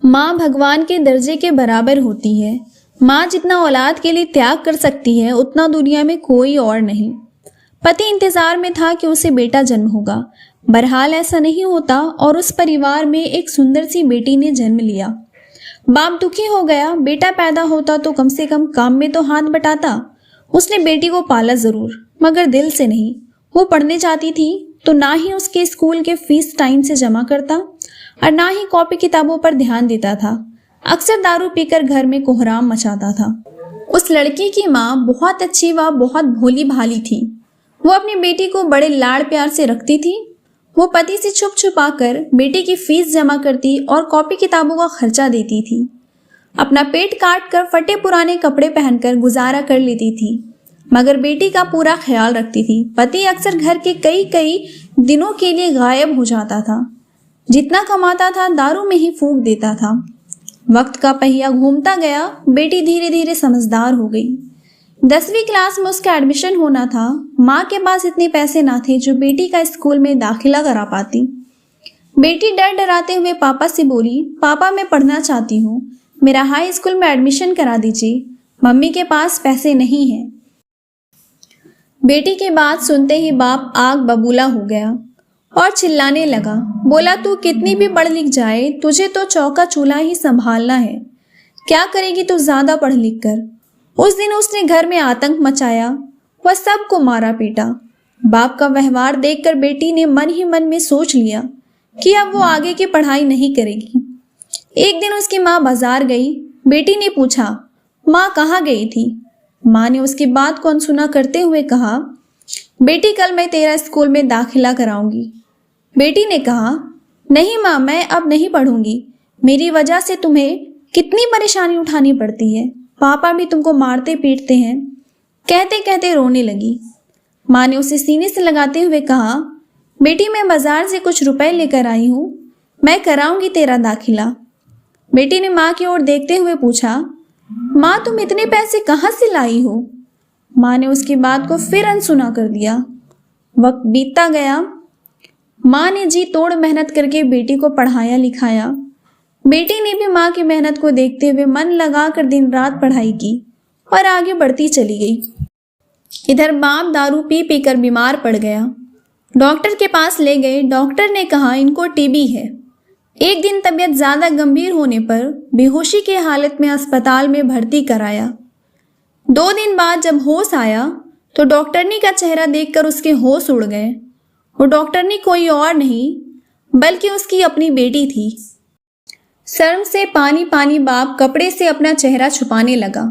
माँ भगवान के दर्जे के बराबर होती है। माँ जितना औलाद के लिए त्याग कर सकती है उतना दुनिया में कोई और नहीं। पति इंतजार में था कि उसे बेटा जन्म होगा। बहरहाल ऐसा नहीं होता और उस परिवार में एक सुंदर सी बेटी ने जन्म लिया। बाप दुखी हो गया। बेटा पैदा होता तो कम से कम काम में तो हाथ बटाता। उसने बेटी को पाला जरूर, मगर दिल से नहीं। वो पढ़ने जाती थी तो ना ही उसके स्कूल के फीस टाइम से जमा करता और ना ही कॉपी किताबों पर ध्यान देता था। अक्सर दारू पीकर घर में कोहराम मचाता था। उस लड़की की माँ बहुत अच्छी व बहुत भोली भाली थी। वो अपनी बेटी को बड़े लाड़ प्यार से रखती थी। वो पति से छुप छुपा कर बेटी की फीस जमा करती और कॉपी किताबों का खर्चा देती थी। अपना पेट काट कर फटे पुराने कपड़े पहनकर गुजारा कर लेती थी, मगर बेटी का पूरा ख्याल रखती थी। पति अक्सर घर के कई कई दिनों के लिए गायब हो जाता था। जितना कमाता था दारू में ही फूंक देता था। वक्त का पहिया घूमता गया। बेटी धीरे धीरे समझदार हो गई। 10वीं क्लास में उसका एडमिशन होना था। माँ के पास इतने पैसे ना थे जो बेटी का स्कूल में दाखिला करा पाती। बेटी डर डराते हुए पापा से बोली, पापा मैं पढ़ना चाहती हूँ, मेरा हाई स्कूल में एडमिशन करा दीजिए, मम्मी के पास पैसे नहीं हैं। बेटी की बात सुनते ही बाप आग बबूला हो गया और चिल्लाने लगा। बोला, तू कितनी भी पढ़ लिख जाए तुझे तो चौका चूल्हा ही संभालना है। क्या करेगी तू ज्यादा पढ़ लिख कर। उस दिन उसने घर में आतंक मचाया। वह सबको मारा पीटा। बाप का व्यवहार देखकर बेटी ने मन ही मन में सोच लिया कि अब वो आगे की पढ़ाई नहीं करेगी। एक दिन उसकी माँ बाजार गई। बेटी ने पूछा, माँ कहाँ गई थी। माँ ने उसकी बात को अनसुना करते हुए कहा, बेटी कल मैं तेरा स्कूल में दाखिला कराऊंगी। बेटी ने कहा, नहीं माँ, मैं अब नहीं पढ़ूंगी। मेरी वजह से तुम्हें कितनी परेशानी उठानी पड़ती है। पापा भी तुमको मारते पीटते हैं। कहते कहते रोने लगी। माँ ने उसे सीने से लगाते हुए कहा, बेटी मैं बाजार से कुछ रुपए लेकर आई हूँ, मैं कराऊंगी तेरा दाखिला। बेटी ने माँ की ओर देखते हुए पूछा, माँ तुम इतने पैसे कहाँ से लाई हो। माँ ने उसकी बात को फिर अनसुना कर दिया। वक्त बीतता गया। माँ ने जी तोड़ मेहनत करके बेटी को पढ़ाया लिखाया। बेटी ने भी माँ की मेहनत को देखते हुए मन लगाकर दिन रात पढ़ाई की और आगे बढ़ती चली गई। इधर बाप दारू पी पीकर बीमार पड़ गया। डॉक्टर के पास ले गए। डॉक्टर ने कहा इनको टीबी है। एक दिन तबीयत ज्यादा गंभीर होने पर बेहोशी की हालत में अस्पताल में भर्ती कराया। 2 दिन बाद जब होश आया तो डॉक्टरनी का चेहरा देखकर उसके होश उड़ गए। वो डॉक्टरनी कोई और नहीं बल्कि उसकी अपनी बेटी थी। शर्म से पानी पानी बाप कपड़े से अपना चेहरा छुपाने लगा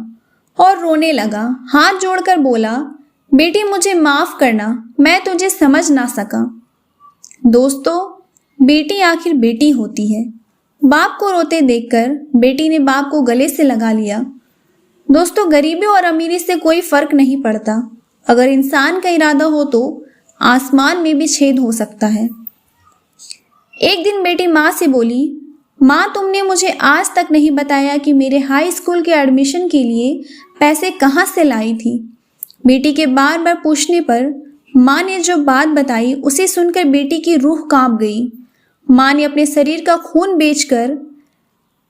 और रोने लगा। हाथ जोड़कर बोला, बेटी मुझे माफ करना, मैं तुझे समझ ना सका। दोस्तों, बेटी आखिर बेटी होती है। बाप को रोते देखकर बेटी ने बाप को गले से लगा लिया। दोस्तों, गरीबी और अमीरी से कोई फर्क नहीं पड़ता। अगर इंसान का इरादा हो तो आसमान में भी छेद हो सकता है। एक दिन बेटी माँ से बोली, माँ तुमने मुझे आज तक नहीं बताया कि मेरे हाई स्कूल के एडमिशन के लिए पैसे कहाँ से लाई थी। बेटी के बार बार पूछने पर माँ ने जो बात बताई उसे सुनकर बेटी की रूह कांप गई। माँ ने अपने शरीर का खून बेचकर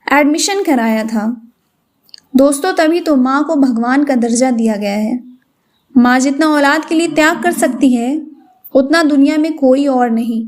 एडमिशन कराया था। दोस्तों, तभी तो माँ को भगवान का दर्जा दिया गया है। माँ जितना औलाद के लिए त्याग कर सकती है उतना दुनिया में कोई और नहीं।